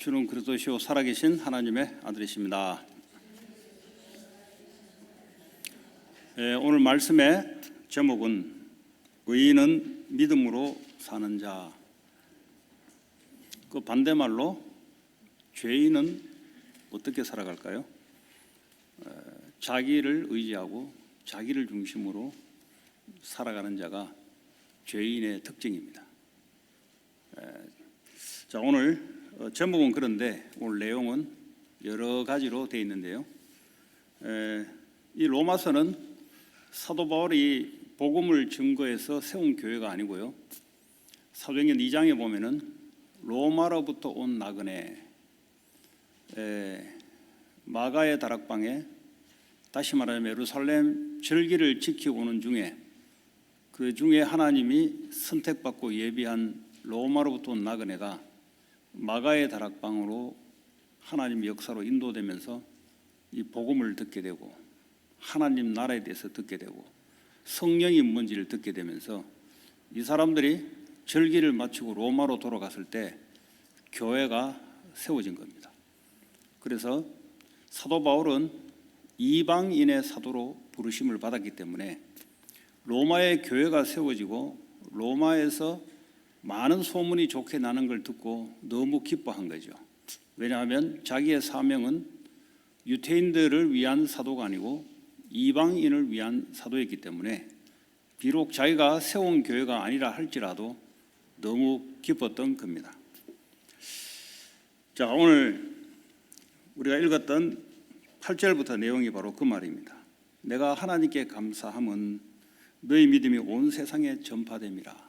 주는 그리스도시요 살아계신 하나님의 아들이십니다. 오늘 말씀의 제목은 의인은 믿음으로 사는 자. 그 반대말로 죄인은 어떻게 살아갈까요? 자기를 의지하고 자기를 중심으로 살아가는 자가 죄인의 특징입니다. 자, 오늘 제목은 그런데 오늘 내용은 여러 가지로 되어 있는데요. 이 로마서는 사도 바울이 복음을 증거해서 세운 교회가 아니고요. 사도행전 2장에 보면은 로마로부터 온 나그네 마가의 다락방에, 다시 말하면 예루살렘 절기를 지키고 오는 중에 그 중에 하나님이 선택받고 예비한 로마로부터 온 나그네가 마가의 다락방으로 하나님 역사로 인도되면서 이 복음을 듣게 되고 하나님 나라에 대해서 듣게 되고 성령이 뭔지를 듣게 되면서 이 사람들이 절기를 마치고 로마로 돌아갔을 때 교회가 세워진 겁니다. 그래서 사도 바울은 이방인의 사도로 부르심을 받았기 때문에 로마의 교회가 세워지고 로마에서 많은 소문이 좋게 나는 걸 듣고 너무 기뻐한 거죠. 왜냐하면 자기의 사명은 유태인들을 위한 사도가 아니고 이방인을 위한 사도였기 때문에 비록 자기가 세운 교회가 아니라 할지라도 너무 기뻤던 겁니다. 자, 오늘 우리가 읽었던 8절부터 내용이 바로 그 말입니다. 내가 하나님께 감사함은 너희 믿음이 온 세상에 전파됨이라.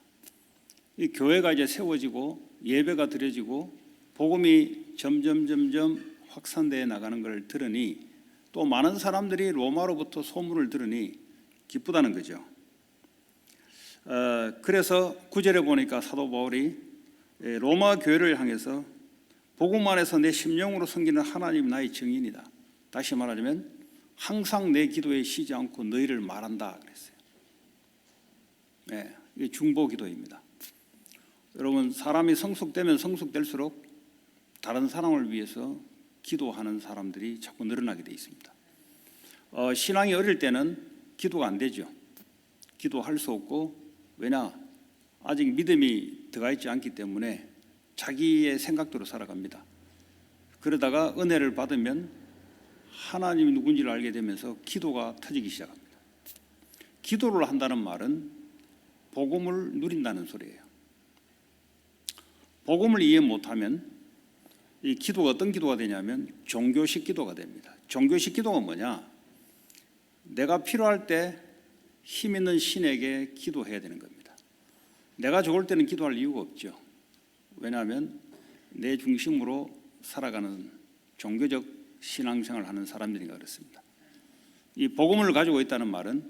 이 교회가 이제 세워지고 예배가 드려지고 복음이 점점 확산되어 나가는 걸 들으니 또 많은 사람들이 로마로부터 소문을 들으니 기쁘다는 거죠. 그래서 9절에 보니까 사도 바울이 로마 교회를 향해서 복음 안에서 내 심령으로 섬기는 하나님 나의 증인이다. 다시 말하자면 항상 내 기도에 쉬지 않고 너희를 말한다 그랬어요. 이게 중보 기도입니다. 여러분, 사람이 성숙되면 성숙될수록 다른 사람을 위해서 기도하는 사람들이 자꾸 늘어나게 돼 있습니다. 신앙이 어릴 때는 기도가 안 되죠. 기도할 수 없고, 왜냐? 아직 믿음이 들어가 있지 않기 때문에 자기의 생각대로 살아갑니다. 그러다가 은혜를 받으면 하나님이 누군지를 알게 되면서 기도가 터지기 시작합니다. 기도를 한다는 말은 복음을 누린다는 소리예요. 복음을 이해 못하면 이 기도가 어떤 기도가 되냐면 종교식 기도가 됩니다. 종교식 기도가 뭐냐? 내가 필요할 때 힘 있는 신에게 기도해야 되는 겁니다. 내가 좋을 때는 기도할 이유가 없죠. 왜냐하면 내 중심으로 살아가는 종교적 신앙생활을 하는 사람들이니까 그렇습니다. 이 복음을 가지고 있다는 말은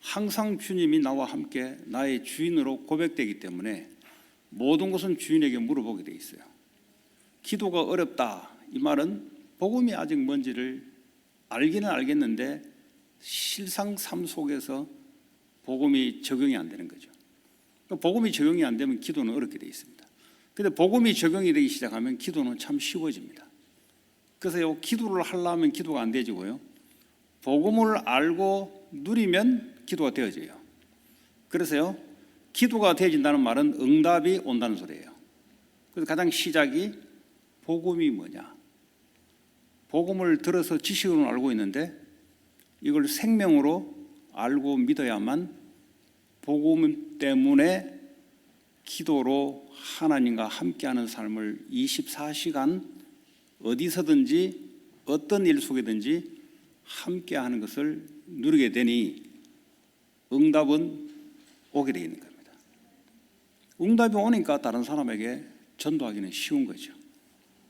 항상 주님이 나와 함께 나의 주인으로 고백되기 때문에 모든 것은 주인에게 물어보게 돼 있어요. 기도가 어렵다, 이 말은 복음이 아직 뭔지를 알기는 알겠는데 실상 삶 속에서 복음이 적용이 안 되는 거죠. 복음이 적용이 안 되면 기도는 어렵게 돼 있습니다. 그런데 복음이 적용이 되기 시작하면 기도는 참 쉬워집니다. 그래서 기도를 하려면 기도가 안 되지고요, 복음을 알고 누리면 기도가 되어져요. 그래서요, 기도가 되어진다는 말은 응답이 온다는 소리예요. 그래서 가장 시작이 복음이 뭐냐? 복음을 들어서 지식으로는 알고 있는데 이걸 생명으로 알고 믿어야만 복음 때문에 기도로 하나님과 함께하는 삶을 24시간 어디서든지 어떤 일 속에든지 함께하는 것을 누리게 되니 응답은 오게 되어 있는 겁니다. 응답이 오니까 다른 사람에게 전도하기는 쉬운 거죠.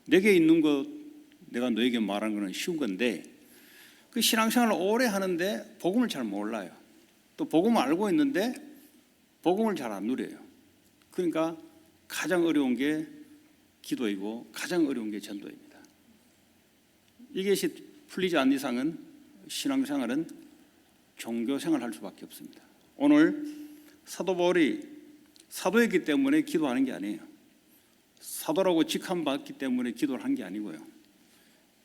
내게 있는 것 내가 너에게 말하는 것은 쉬운 건데 그 신앙생활을 오래 하는데 복음을 잘 몰라요. 또 복음을 알고 있는데 복음을 잘 안 누려요. 그러니까 가장 어려운 게 기도이고 가장 어려운 게 전도입니다. 이것이 풀리지 않는 이상은 신앙생활은 종교생활을 할 수밖에 없습니다. 오늘 사도 바울이 사도였기 때문에 기도하는 게 아니에요. 사도라고 직함받기 때문에 기도를 한 게 아니고요.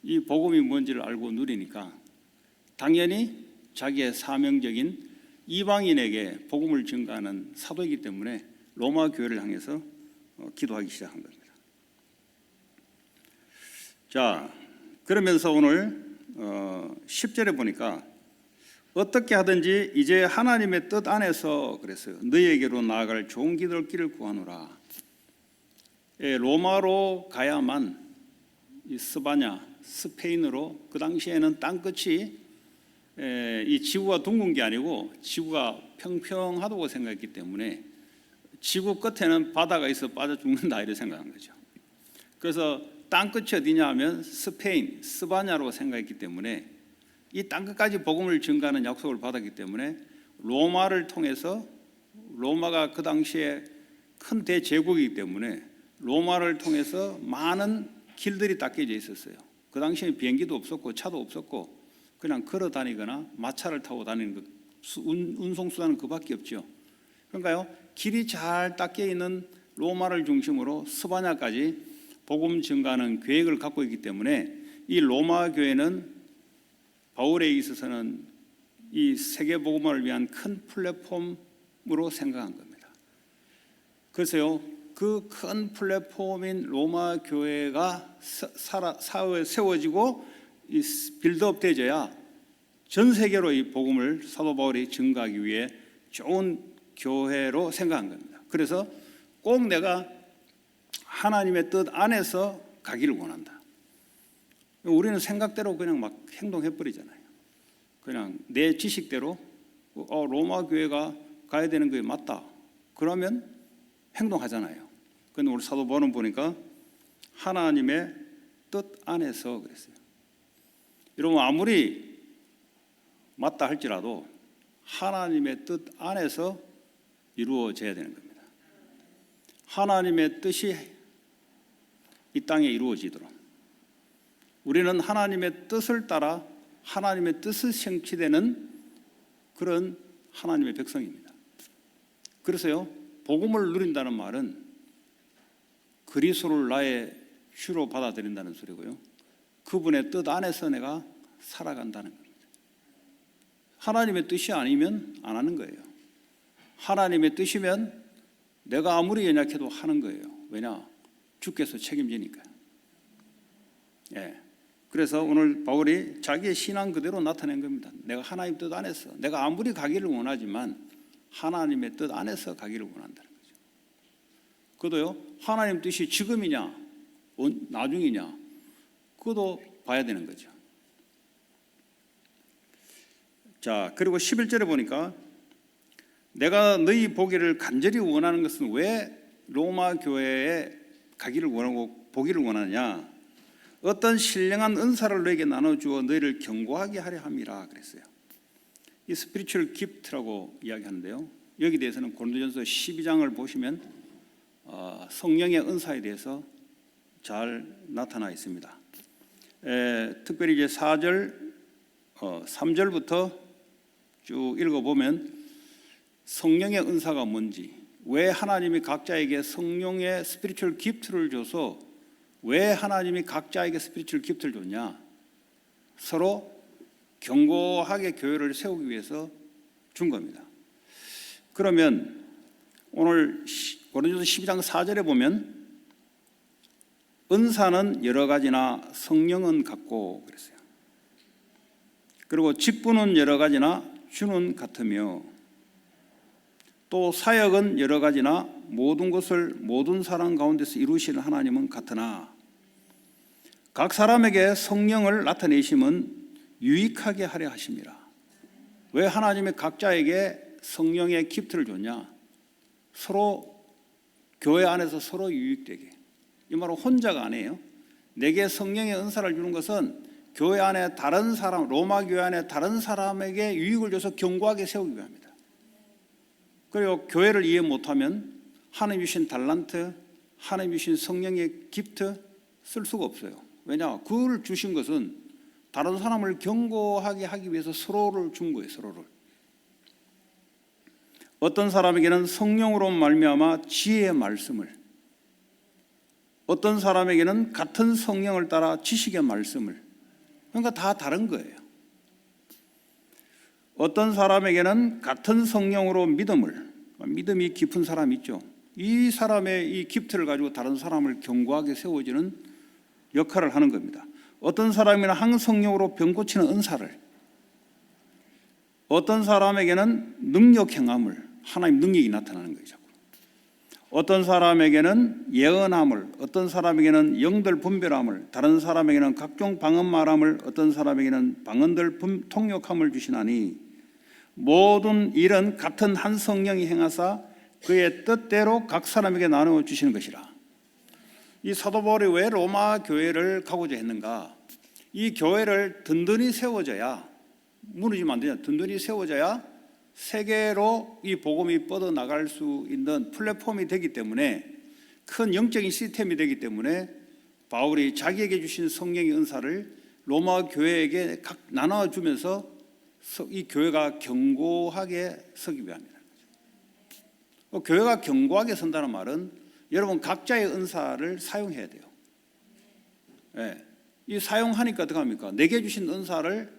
이 복음이 뭔지를 알고 누리니까 당연히 자기의 사명적인 이방인에게 복음을 증가하는 사도이기 때문에 로마 교회를 향해서 기도하기 시작한 겁니다. 자, 그러면서 오늘 10절에 보니까 어떻게 하든지 이제 하나님의 뜻 안에서 그랬어요. 너희에게로 나아갈 좋은 길을 구하노라. 로마로 가야만 이 스바냐, 스페인으로 그 당시에는 땅끝이 이 지구가 둥근 게 아니고 지구가 평평하다고 생각했기 때문에 지구 끝에는 바다가 있어 빠져 죽는다 이렇게 생각한 거죠. 그래서 땅끝이 어디냐 하면 스페인, 스바냐로 생각했기 때문에 이 땅끝까지 복음을 증가하는 약속을 받았기 때문에 로마를 통해서, 로마가 그 당시에 큰 대제국이기 때문에 로마를 통해서 많은 길들이 닦여져 있었어요. 그 당시에 비행기도 없었고 차도 없었고 그냥 걸어 다니거나 마차를 타고 다니는 운송수단은 그밖에 없죠. 그러니까요, 길이 잘 닦여 있는 로마를 중심으로 스바냐까지 복음 증가하는 계획을 갖고 있기 때문에 이 로마 교회는 바울에 있어서는 이 세계 복음화를 위한 큰 플랫폼으로 생각한 겁니다. 그래서요, 그 큰 플랫폼인 로마 교회가 사회에 세워지고 이 빌드업 되져야 전 세계로 이 복음을 사도 바울이 증가하기 위해 좋은 교회로 생각한 겁니다. 그래서 꼭 내가 하나님의 뜻 안에서 가기를 원한다. 우리는 생각대로 그냥 막 행동해 버리잖아요. 그냥 내 지식대로 로마 교회가 가야 되는 게 맞다. 그러면 행동하잖아요. 그런데 우리 사도 바울은 보니까 하나님의 뜻 안에서 그랬어요. 여러분, 아무리 맞다 할지라도 하나님의 뜻 안에서 이루어져야 되는 겁니다. 하나님의 뜻이 이 땅에 이루어지도록 우리는 하나님의 뜻을 따라 하나님의 뜻이 성취되는 그런 하나님의 백성입니다. 그래서요, 복음을 누린다는 말은 그리스도를 나의 주로 받아들인다는 소리고요, 그분의 뜻 안에서 내가 살아간다는 겁니다. 하나님의 뜻이 아니면 안 하는 거예요. 하나님의 뜻이면 내가 아무리 연약해도 하는 거예요. 왜냐? 주께서 책임지니까요. 예. 그래서 오늘 바울이 자기의 신앙 그대로 나타낸 겁니다. 내가 하나님 뜻 안에서, 내가 아무리 가기를 원하지만 하나님의 뜻 안에서 가기를 원한다는 거죠. 그것도요, 하나님 뜻이 지금이냐 나중이냐 그것도 봐야 되는 거죠. 자, 그리고 11절에 보니까 내가 너희 보기를 간절히 원하는 것은 왜 로마 교회에 가기를 원하고 보기를 원하느냐? 어떤 신령한 은사를 너에게 나눠주어 너희를 견고하게 하려 함이라 그랬어요. 이 스피리추얼 기프트라고 이야기하는데요, 여기 대해서는 고린도전서 12장을 보시면 성령의 은사에 대해서 잘 나타나 있습니다. 특별히 이제 4절, 3절부터 쭉 읽어보면 성령의 은사가 뭔지, 왜 하나님이 각자에게 성령의 스피리추얼 기프트를 줘서 왜 하나님이 각자에게 스피리추얼 기프트를 줬냐? 서로 견고하게 교회를 세우기 위해서 준 겁니다. 그러면 오늘 고린도서 12장 4절에 보면 은사는 여러 가지나 성령은 같고 그랬어요. 그리고 직분은 여러 가지나 주는 같으며 또 사역은 여러 가지나 모든 것을 모든 사람 가운데서 이루시는 하나님은 같으나 각 사람에게 성령을 나타내심은 유익하게 하려 하심이라. 왜 하나님이 각자에게 성령의 기프트를 줬냐? 서로 교회 안에서 서로 유익되게. 이 말은 혼자가 아니에요. 내게 성령의 은사를 주는 것은 교회 안에 다른 사람, 로마 교회 안에 다른 사람에게 유익을 줘서 견고하게 세우기 위함이다. 그리고 교회를 이해 못하면 하나님 주신 달란트, 하나님 주신 성령의 기프트 쓸 수가 없어요. 왜냐? 그걸 주신 것은 다른 사람을 견고하게 하기 위해서 서로를 준 거예요. 서로를. 어떤 사람에게는 성령으로 말미암아 지혜의 말씀을, 어떤 사람에게는 같은 성령을 따라 지식의 말씀을, 그러니까 다 다른 거예요. 어떤 사람에게는 같은 성령으로 믿음을, 믿음이 깊은 사람 있죠. 이 사람의 이 기프트를 가지고 다른 사람을 견고하게 세워주는 역할을 하는 겁니다. 어떤 사람에게는 한 성령으로 병 고치는 은사를, 어떤 사람에게는 능력 행함을, 하나님 능력이 나타나는 거죠. 어떤 사람에게는 예언함을, 어떤 사람에게는 영들 분별함을, 다른 사람에게는 각종 방언 말함을, 어떤 사람에게는 방언들 통역함을 주시나니 모든 일은 같은 한 성령이 행하사 그의 뜻대로 각 사람에게 나누어 주시는 것이라. 이 사도 바울이 왜 로마 교회를 가고자 했는가? 이 교회를 든든히 세워져야, 무너지면 안 되냐, 든든히 세워져야 세계로 이 복음이 뻗어나갈 수 있는 플랫폼이 되기 때문에, 큰 영적인 시스템이 되기 때문에 바울이 자기에게 주신 성령의 은사를 로마 교회에게 각 나눠주면서 이 교회가 견고하게 서기 위함이다. 교회가 견고하게 선다는 말은 여러분 각자의 은사를 사용해야 돼요. 네. 이 사용하니까 어떻게 합니까? 내게 주신 은사를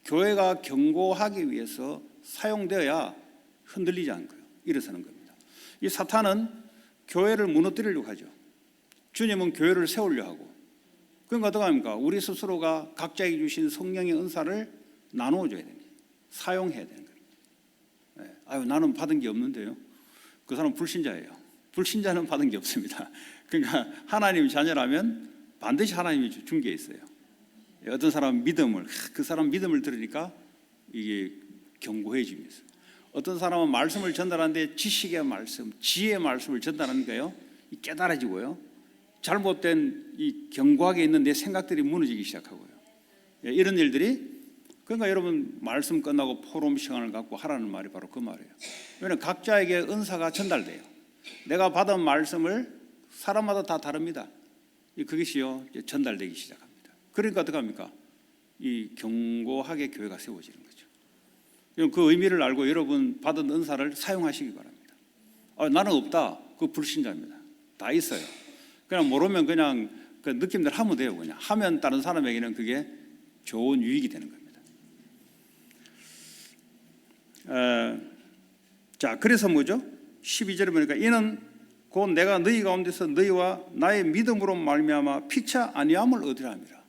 교회가 견고하기 위해서 사용되어야 흔들리지 않고요. 일어서는 겁니다. 이 사탄은 교회를 무너뜨리려고 하죠. 주님은 교회를 세우려 하고. 그러니까 어떻게 합니까? 우리 스스로가 각자에게 주신 성령의 은사를 나누어 줘야 됩니다. 사용해야 되는 거예요. 네. 아유, 나는 받은 게 없는데요. 그 사람은 불신자예요. 불신자는 받은 게 없습니다. 그러니까 하나님 자녀라면 반드시 하나님이 준 게 있어요. 어떤 사람은 믿음을, 그 사람 믿음을 들으니까 이게 견고해집니다. 어떤 사람은 말씀을 전달하는데 지식의 말씀, 지혜의 말씀을 전달하니까요, 깨달아지고요, 잘못된 이 견고하게 있는 내 생각들이 무너지기 시작하고요. 이런 일들이, 그러니까 여러분 말씀 끝나고 포럼 시간을 갖고 하라는 말이 바로 그 말이에요. 왜냐하면 각자에게 은사가 전달돼요. 내가 받은 말씀을 사람마다 다 다릅니다. 그것이요 전달되기 시작합니다. 그러니까 어떻게 합니까? 이 견고하게 교회가 세워지는 거죠. 그 의미를 알고 여러분 받은 은사를 사용하시기 바랍니다. 나는 없다. 그 불신자입니다. 다 있어요. 그냥 모르면 그냥 그 느낌대로 하면 돼요. 그냥 하면 다른 사람에게는 그게 좋은 유익이 되는 겁니다. 자, 그래서 뭐죠? 12절에 보니까 이는 곧 내가 너희 가운데서 너희와 나의 믿음으로 말미암아 피차 아니함을 얻으려 함이라.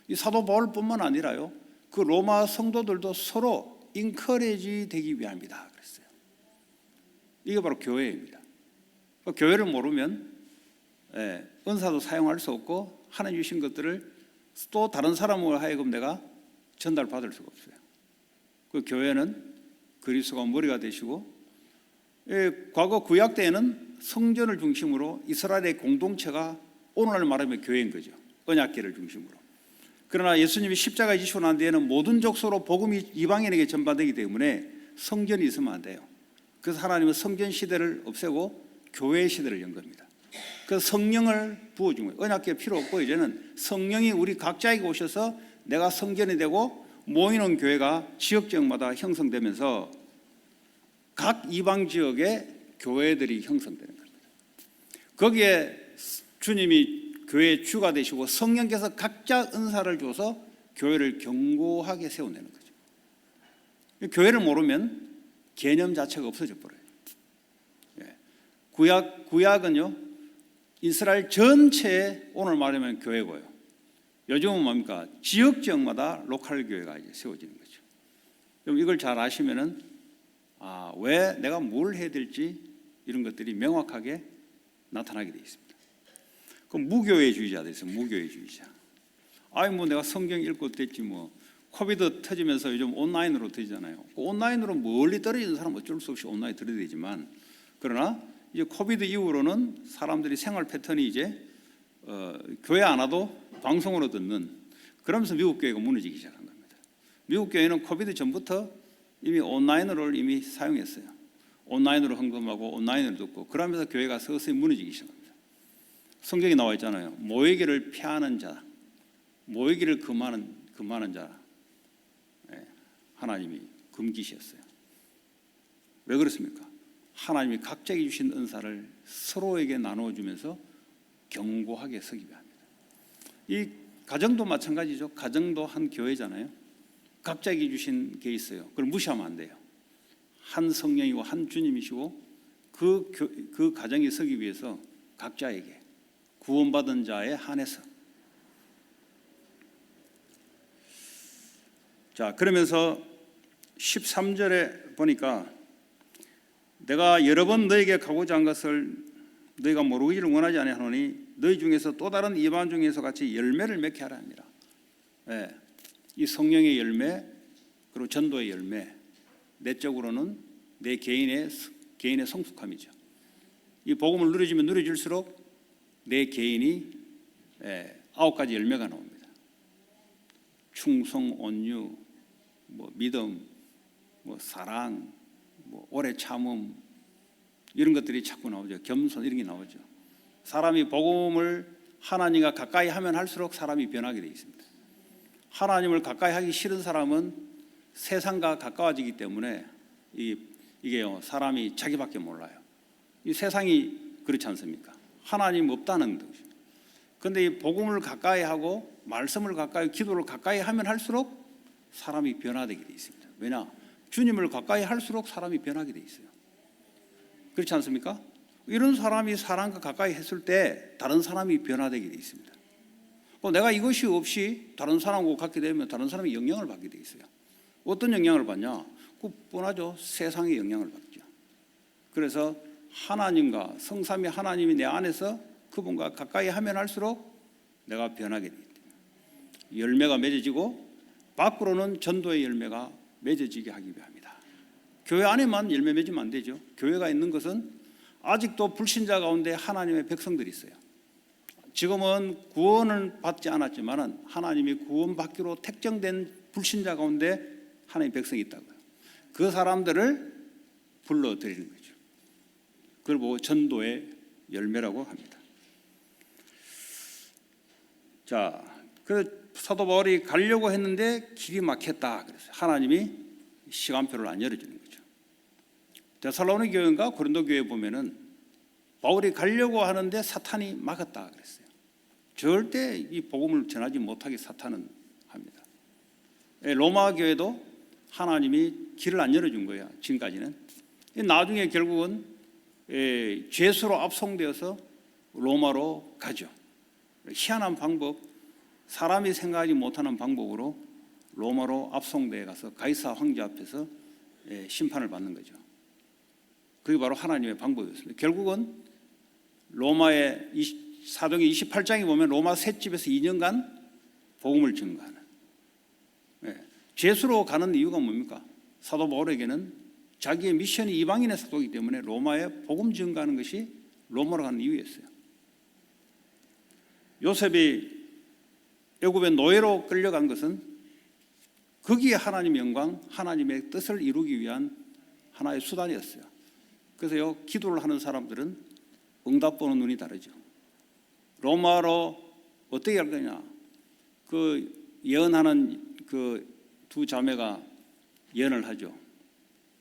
이 사도 바울뿐만 아니라요, 그 로마 성도들도 서로 인커리지 되기 위함이다 그랬어요. 이게 바로 교회입니다. 교회를 모르면 은사도 사용할 수 없고 하나님 주신 것들을 또 다른 사람으로 하여금 내가 전달받을 수가 없어요. 그 교회는 그리스도가 머리가 되시고, 과거 구약 때에는 성전을 중심으로 이스라엘의 공동체가 오늘날 말하면 교회인 거죠. 언약궤를 중심으로. 그러나 예수님이 십자가에 지시고 난 뒤에는 모든 족속으로 복음이 이방인에게 전파되기 때문에 성전이 있으면 안 돼요. 그래서 하나님은 성전 시대를 없애고 교회 시대를 연 겁니다. 그래서 성령을 부어준 거예요. 언약궤 필요 없고 이제는 성령이 우리 각자에게 오셔서 내가 성전이 되고 모이는 교회가 지역 지역마다 형성되면서 각 이방 지역의 교회들이 형성되는 겁니다. 거기에 주님이 교회의 주가 되시고 성령께서 각자 은사를 줘서 교회를 견고하게 세워내는 거죠. 교회를 모르면 개념 자체가 없어져 버려요. 구약은요, 이스라엘 전체에 오늘 말하면 교회고요. 요즘은 뭡니까? 지역 지역마다 로컬 교회가 이제 세워지는 거죠. 그럼 이걸 잘 아시면은 왜 내가 뭘 해야 될지 이런 것들이 명확하게 나타나게 되어 있습니다. 그럼 무교회주의자들 있어요. 무교회주의자. 뭐 내가 성경 읽고 됐지 뭐. 코비드 터지면서 요즘 온라인으로 터지잖아요. 온라인으로 멀리 떨어지는 사람은 어쩔 수 없이 온라인 들어야 되지만, 그러나 이제 코비드 이후로는 사람들이 생활 패턴이 이제 교회 안 와도 방송으로 듣는, 그러면서 미국 교회가 무너지기 시작한 겁니다. 미국 교회는 코비드 전부터 이미 온라인으로 이미 사용했어요. 온라인으로 헌금하고 온라인으로 듣고, 그러면서 교회가 서서히 무너지기 시작합니다. 성경에 나와 있잖아요. 모이기를 피하는 자, 모이기를 금하는 자, 하나님이 금기셨어요. 왜 그렇습니까? 하나님이 각자에게 주신 은사를 서로에게 나누어주면서 견고하게 서기게 합니다. 이 가정도 마찬가지죠. 가정도 한 교회잖아요. 각자에게 주신 게 있어요. 그걸 무시하면 안 돼요. 한 성령이고 한 주님이시고 그 가정이 서기 위해서 각자에게 구원받은 자에 한해서. 자, 그러면서 13절에 보니까 내가 여러 번 너에게 가고자 한 것을 너희가 모르기를 원하지 아니하노니 너희 중에서 또 다른 이방 중에서 같이 열매를 맺게 하라 합니다. 네, 이 성령의 열매 그리고 전도의 열매, 내적으로는 내 개인의 성숙함이죠. 이 복음을 누려지면 누려질수록 내 개인이 9가지 열매가 나옵니다. 충성, 온유, 믿음, 사랑, 오래 참음, 이런 것들이 자꾸 나오죠. 겸손, 이런 게 나오죠. 사람이 복음을 하나님과 가까이 하면 할수록 사람이 변하게 되어 있습니다. 하나님을 가까이 하기 싫은 사람은 세상과 가까워지기 때문에 이게요, 사람이 자기밖에 몰라요. 이 세상이 그렇지 않습니까? 하나님 없다는 거죠. 그런데 이 복음을 가까이 하고 말씀을 가까이, 기도를 가까이 하면 할수록 사람이 변화되게 되어 있습니다. 왜냐? 주님을 가까이 할수록 사람이 변하게 되어 있어요. 그렇지 않습니까? 이런 사람이 사람과 가까이 했을 때 다른 사람이 변화되게 되어 있습니다. 내가 이것이 없이 다른 사람하고 갖게 되면 다른 사람이 영향을 받게 되어 있어요. 어떤 영향을 받냐? 뻔하죠. 세상의 영향을 받죠. 그래서 하나님과 성삼위 하나님이 내 안에서 그분과 가까이 하면 할수록 내가 변하게 됩니다. 열매가 맺어지고 밖으로는 전도의 열매가 맺어지게 하기 위함이다. 교회 안에만 열매 맺으면 안 되죠. 교회가 있는 것은 아직도 불신자 가운데 하나님의 백성들이 있어요. 지금은 구원을 받지 않았지만 하나님이 구원받기로 택정된 불신자 가운데 하나님의 백성이 있다고요. 그 사람들을 불러들이는 거죠. 그걸 보고 전도의 열매라고 합니다. 자, 그 사도 바울이 가려고 했는데 길이 막혔다 그랬어요. 하나님이 시간표를 안 열어주는 거죠. 데살로니 교회인가 고린도 교회 보면은 바울이 가려고 하는데 사탄이 막았다 그랬어요. 절대 이 복음을 전하지 못하게 사탄은 합니다. 로마 교회도 하나님이 길을 안 열어준 거예요. 지금까지는. 나중에 결국은 죄수로 압송되어서 로마로 가죠. 희한한 방법, 사람이 생각하지 못하는 방법으로 로마로 압송되어 가서 가이사 황제 앞에서 심판을 받는 거죠. 그게 바로 하나님의 방법이었습니다. 결국은 로마의 사도행 28장에 보면 로마 셋집에서 2년간 복음을 증거하는, 죄수로 가는 이유가 뭡니까? 사도 바울에게는 자기의 미션이 이방인의 사도이기 때문에 로마에 복음 증거하는 것이 로마로 가는 이유였어요. 요셉이 애굽의 노예로 끌려간 것은 거기에 하나님의 영광, 하나님의 뜻을 이루기 위한 하나의 수단이었어요. 그래서 기도를 하는 사람들은 응답 보는 눈이 다르죠. 로마로 어떻게 할 거냐? 그 예언하는 그 두 자매가 예언을 하죠.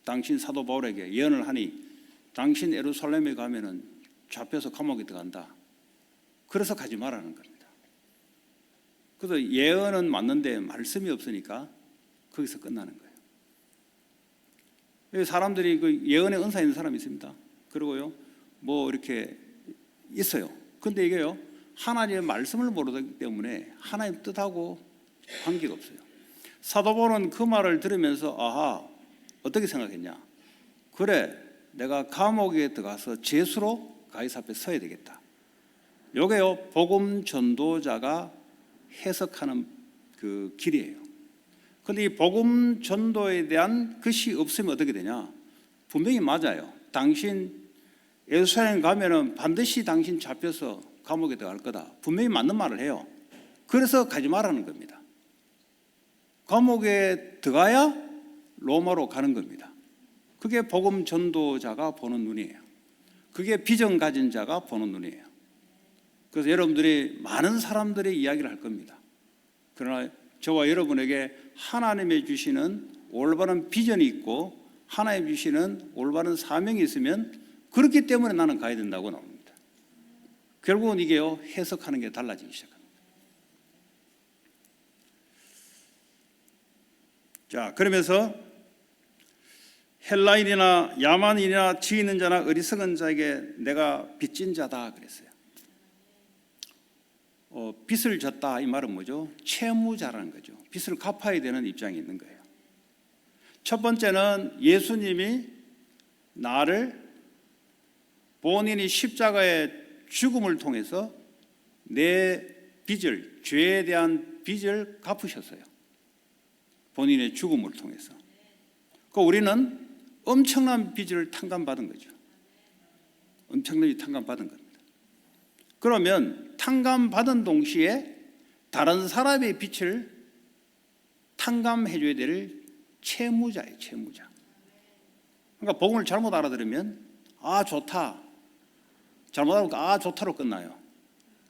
당신 사도 바울에게 예언을 하니 당신 예루살렘에 가면은 잡혀서 감옥에 들어간다. 그래서 가지 말라는 겁니다. 그래서 예언은 맞는데 말씀이 없으니까 거기서 끝나는 거예요. 사람들이 그 예언의 은사 있는 사람이 있습니다. 그리고요, 이렇게 있어요. 근데 이게요, 하나님의 말씀을 모르기 때문에 하나님 뜻하고 관계가 없어요. 사도 바울은 그 말을 들으면서 어떻게 생각했냐? 그래, 내가 감옥에 들어가서 죄수로 가이사 앞에 서야 되겠다. 요게요, 복음 전도자가 해석하는 그 길이에요. 그런데 이 복음 전도에 대한 것이 없으면 어떻게 되냐? 분명히 맞아요. 당신 예루살렘 가면은 반드시 당신 잡혀서 감옥에 들어갈 거다. 분명히 맞는 말을 해요. 그래서 가지 말라는 겁니다. 감옥에 들어가야 로마로 가는 겁니다. 그게 복음 전도자가 보는 눈이에요. 그게 비전 가진 자가 보는 눈이에요. 그래서 여러분들이 많은 사람들의 이야기를 할 겁니다. 그러나 저와 여러분에게 하나님의 주시는 올바른 비전이 있고 하나님 주시는 올바른 사명이 있으면 그렇기 때문에 나는 가야 된다고 나옵니다. 결국은 이게요, 해석하는 게 달라지기 시작합니다. 자, 그러면서 헬라인이나 야만인이나 지혜 있는 자나 어리석은 자에게 내가 빚진 자다 그랬어요. 빚을 졌다 이 말은 뭐죠? 채무자라는 거죠. 빚을 갚아야 되는 입장이 있는 거예요. 첫 번째는 예수님이 나를 본인이 십자가의 죽음을 통해서 내 빚을, 죄에 대한 빚을 갚으셨어요. 본인의 죽음을 통해서. 우리는 엄청난 빚을 탕감받은 거죠. 엄청나게 탕감받은 겁니다. 그러면 탕감받은 동시에 다른 사람의 빚을 탕감해 줘야 될 채무자예요. 채무자. 그러니까 복음을 잘못 알아들으면 아 좋다, 잘못 알아보니까 아 좋다로 끝나요.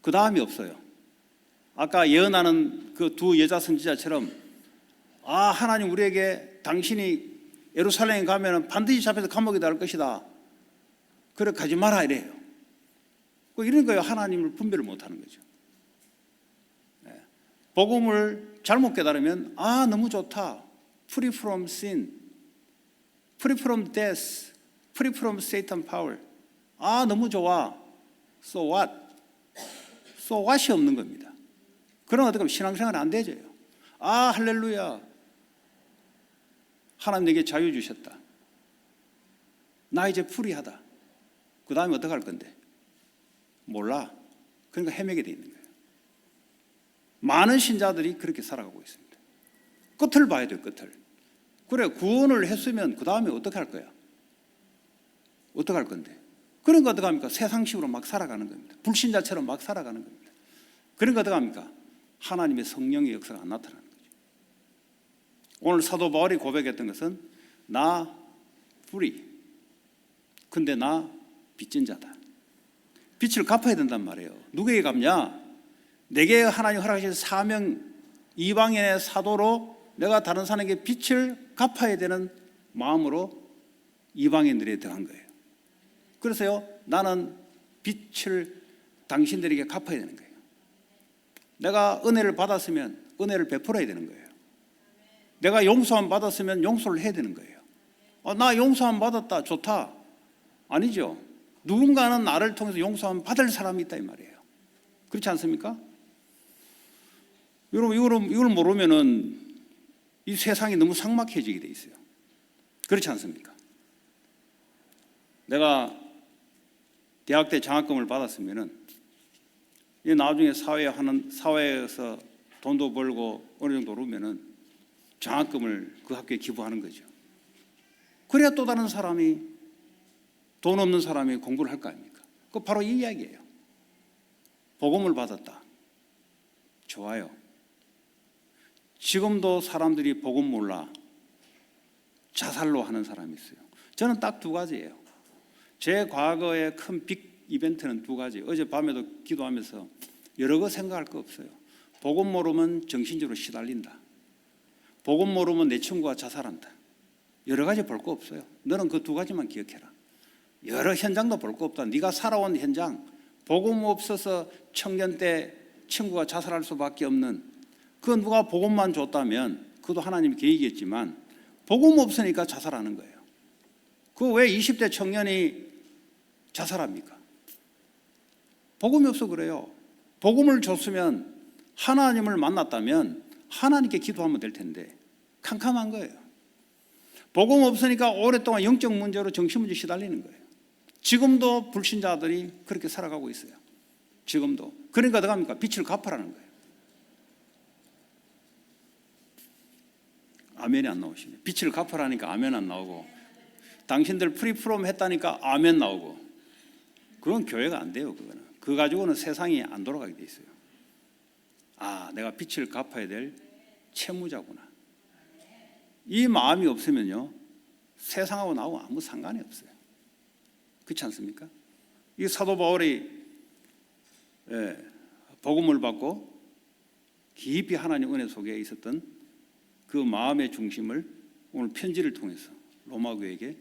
그 다음이 없어요. 아까 예언하는 그 두 여자 선지자처럼 아 하나님 우리에게 당신이 예루살렘에 가면 반드시 잡혀서 감옥에 들어갈 것이다, 그래 가지 마라 이래요. 이런 거예요. 하나님을 분별을 못하는 거죠. 복음을 잘못 깨달으면 아 너무 좋다, free from sin, free from death, free from Satan power. 아 너무 좋아. So what? So what이 없는 겁니다. 그럼 어떻게 하면 신앙생활 안 되죠. 아 할렐루야, 하나님 내게 자유 주셨다, 나 이제 프리하다. 그 다음에 어떻게 할 건데? 몰라. 그러니까 헤매게 돼 있는 거예요. 많은 신자들이 그렇게 살아가고 있습니다. 끝을 봐야 돼요. 끝을. 그래 구원을 했으면 그 다음에 어떻게 할 거야? 어떻게 할 건데? 그러니까 어떻게 합니까? 세상식으로 막 살아가는 겁니다. 불신자처럼 막 살아가는 겁니다. 그러니까 어떻게 합니까? 하나님의 성령의 역사가 안 나타나는 거죠. 오늘 사도 바울이 고백했던 것은 나 free, 근데 나 빚진 자다. 빚을 갚아야 된단 말이에요. 누구에게 갚냐? 내게 하나님 허락하신 사명, 이방인의 사도로 내가 다른 사람에게 빚을 갚아야 되는 마음으로 이방인들에 들어간 거예요. 그래서요, 나는 빚을 당신들에게 갚아야 되는 거예요. 내가 은혜를 받았으면 은혜를 베풀어야 되는 거예요. 내가 용서함 받았으면 용서를 해야 되는 거예요. 나 용서함 받았다, 좋다. 아니죠. 누군가는 나를 통해서 용서함 받을 사람이 있다 이 말이에요. 그렇지 않습니까? 여러분 이걸 모르면은 이 세상이 너무 삭막해지게 돼 있어요. 그렇지 않습니까? 내가 대학 때 장학금을 받았으면은 나중에 사회에서 돈도 벌고 어느 정도 오르면은 장학금을 그 학교에 기부하는 거죠. 그래야 또 다른 사람이, 돈 없는 사람이 공부를 할 거 아닙니까? 그 바로 이 이야기예요. 복음을 받았다. 좋아요. 지금도 사람들이 복음 몰라 자살로 하는 사람이 있어요. 저는 딱 두 가지예요. 제 과거의 큰 빅 이벤트는 두 가지. 어젯밤에도 기도하면서 여러 거 생각할 거 없어요. 복음 모르면 정신적으로 시달린다. 복음 모르면 내 친구가 자살한다. 여러 가지 볼 거 없어요. 너는 그 두 가지만 기억해라. 여러 현장도 볼 거 없다. 네가 살아온 현장, 복음 없어서 청년 때 친구가 자살할 수밖에 없는, 그 누가 복음만 줬다면 그것도 하나님의 계획이겠지만 복음 없으니까 자살하는 거예요. 그 왜 20대 청년이 자살합니까? 복음이 없어 그래요. 복음을 줬으면, 하나님을 만났다면 하나님께 기도하면 될 텐데 캄캄한 거예요. 복음 없으니까 오랫동안 영적 문제로 정신문제 시달리는 거예요. 지금도 불신자들이 그렇게 살아가고 있어요. 지금도. 그러니까 어떻게 합니까? 빚을 갚아라는 거예요. 아멘이 안 나오시네. 빚을 갚아라니까 아멘 안 나오고, 당신들 프리프롬 했다니까 아멘 나오고, 그건 교회가 안 돼요. 그거는. 그거 가지고는 세상이 안 돌아가게 돼 있어요. 아, 내가 빚을 갚아야 될 채무자구나. 이 마음이 없으면요, 세상하고 나하고 아무 상관이 없어요. 그렇지 않습니까? 이 사도 바울이 복음을 받고 깊이 하나님 은혜 속에 있었던 그 마음의 중심을 오늘 편지를 통해서 로마 교회에게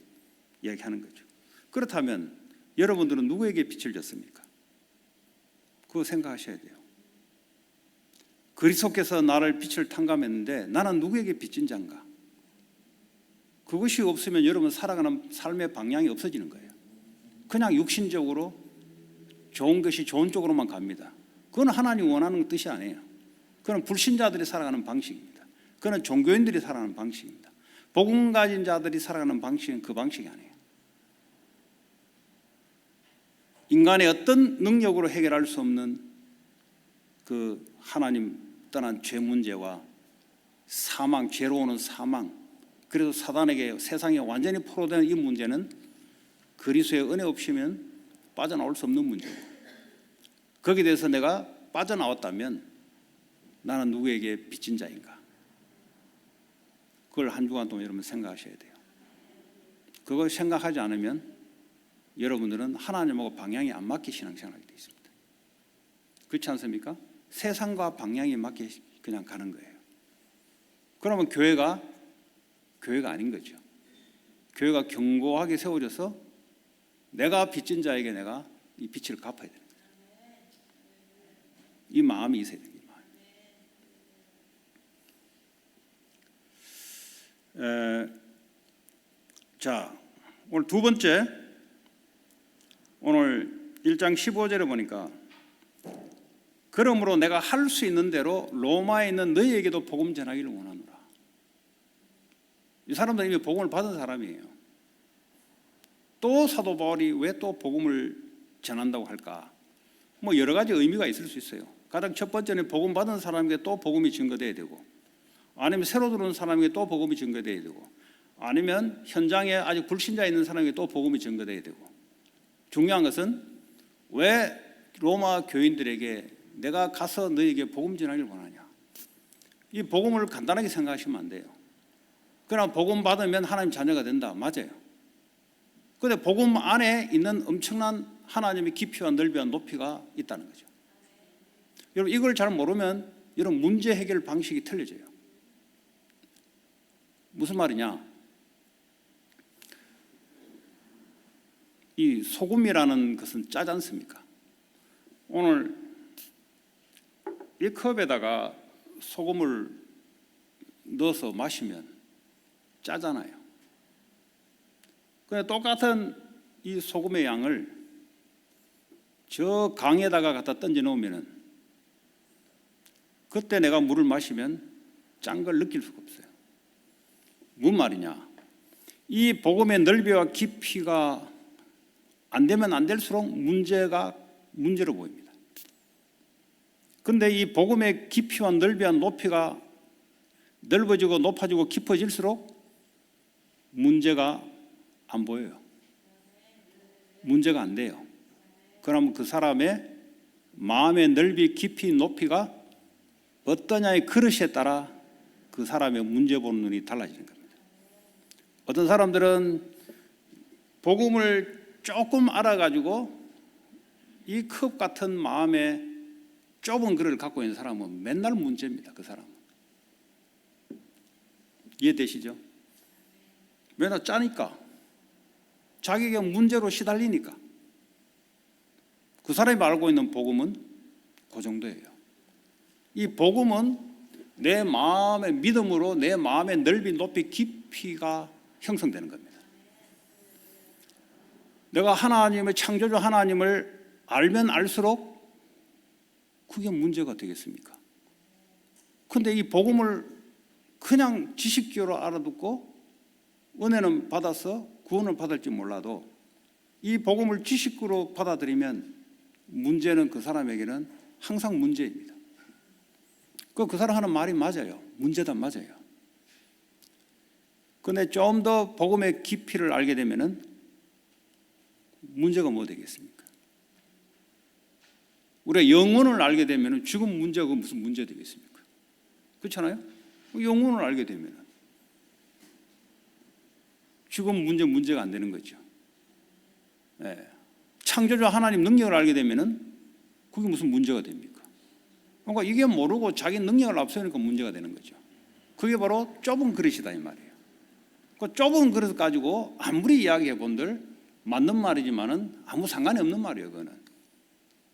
이야기하는 거죠. 그렇다면 여러분들은 누구에게 빚을 졌습니까? 그거 생각하셔야 돼요. 그리스도께서 나를 빛을 탕감했는데 나는 누구에게 빚진 자인가? 그것이 없으면 여러분 살아가는 삶의 방향이 없어지는 거예요. 그냥 육신적으로 좋은 것이 좋은 쪽으로만 갑니다. 그건 하나님 원하는 뜻이 아니에요. 그건 불신자들이 살아가는 방식입니다. 그건 종교인들이 살아가는 방식입니다. 복음 가진 자들이 살아가는 방식은 그 방식이 아니에요. 인간의 어떤 능력으로 해결할 수 없는 그 하나님 떠난 죄 문제와 사망, 죄로 오는 사망, 그래도 사단에게 세상에 완전히 포로된 이 문제는 그리스도의 은혜 없이면 빠져나올 수 없는 문제예요. 거기에 대해서 내가 빠져나왔다면 나는 누구에게 빚진 자인가? 그걸 한 주간 동안 여러분 생각하셔야 돼요. 그걸 생각하지 않으면 여러분들은 하나님하고 방향이 안 맞게 신앙생활하게 되어 있습니다. 그렇지 않습니까? 세상과 방향이 맞게 그냥 가는 거예요. 그러면 교회가 아닌 거죠. 교회가 견고하게 세워져서 내가 빚진 자에게 내가 이 빚을 갚아야 되는 거예요. 이 마음이 있어야 됩니다. 자, 오늘 두 번째, 오늘 1장 15절에 보니까 그러므로 내가 할 수 있는 대로 로마에 있는 너희에게도 복음 전하기를 원하노라. 이 사람들은 이미 복음을 받은 사람이에요. 또 사도 바울이 왜 또 복음을 전한다고 할까? 뭐 여러 가지 의미가 있을 수 있어요. 가장 첫 번째는 복음 받은 사람에게 또 복음이 증거돼야 되고, 아니면 새로 들어온 사람에게 또 복음이 증거돼야 되고, 아니면 현장에 아직 불신자 있는 사람에게 또 복음이 증거돼야 되고, 중요한 것은 왜 로마 교인들에게 내가 가서 너에게 복음 전하기를 원하냐? 이 복음을 간단하게 생각하시면 안 돼요. 그러나 복음 받으면 하나님 자녀가 된다. 맞아요. 그런데 복음 안에 있는 엄청난 하나님의 깊이와 넓이와 높이가 있다는 거죠. 여러분 이걸 잘 모르면 여러분 문제 해결 방식이 틀려져요. 무슨 말이냐? 이 소금이라는 것은 짜지 않습니까? 오늘 이 컵에다가 소금을 넣어서 마시면 짜잖아요. 그런데 똑같은 이 소금의 양을 저 강에다가 갖다 던져 놓으면 그때 내가 물을 마시면 짠 걸 느낄 수가 없어요. 무슨 말이냐? 이 복음의 넓이와 깊이가 안 되면 안 될수록 문제로 보입니다. 그런데 이 복음의 깊이와 넓이와 높이가 넓어지고 높아지고 깊어질수록 문제가 안 보여요. 문제가 안 돼요. 그러면 그 사람의 마음의 넓이, 깊이, 높이가 어떠냐의 그릇에 따라 그 사람의 문제 보는 눈이 달라지는 겁니다. 어떤 사람들은 복음을 조금 알아가지고 이 컵 같은 마음의 좁은 그릇을 갖고 있는 사람은 맨날 문제입니다. 그 사람은. 이해되시죠? 맨날 짜니까 자기가 문제로 시달리니까. 그 사람이 알고 있는 복음은 그 정도예요. 이 복음은 내 마음의 믿음으로 내 마음의 넓이, 높이, 깊이가 형성되는 겁니다. 내가 하나님의 창조주 하나님을 알면 알수록 그게 문제가 되겠습니까? 그런데 이 복음을 그냥 지식교로 알아듣고 은혜는 받아서 구원을 받을지 몰라도 이 복음을 지식으로 받아들이면 문제는 그 사람에게는 항상 문제입니다. 그 사람 하는 말이 맞아요. 문제다 맞아요. 그런데 좀 더 복음의 깊이를 알게 되면은 문제가 뭐 되겠습니까? 우리가 영혼을 알게 되면은 죽음 문제가 무슨 문제 되겠습니까? 그렇잖아요? 영혼을 알게 되면은 죽음 문제가 안 되는 거죠. 네. 창조주 하나님 능력을 알게 되면은 그게 무슨 문제가 됩니까? 그러니까 이게 모르고 자기 능력을 앞세우니까 문제가 되는 거죠. 그게 바로 좁은 그릇이다 이 말이에요. 그 좁은 그릇 가지고 아무리 이야기해 본들 맞는 말이지만은 아무 상관이 없는 말이에요. 그거는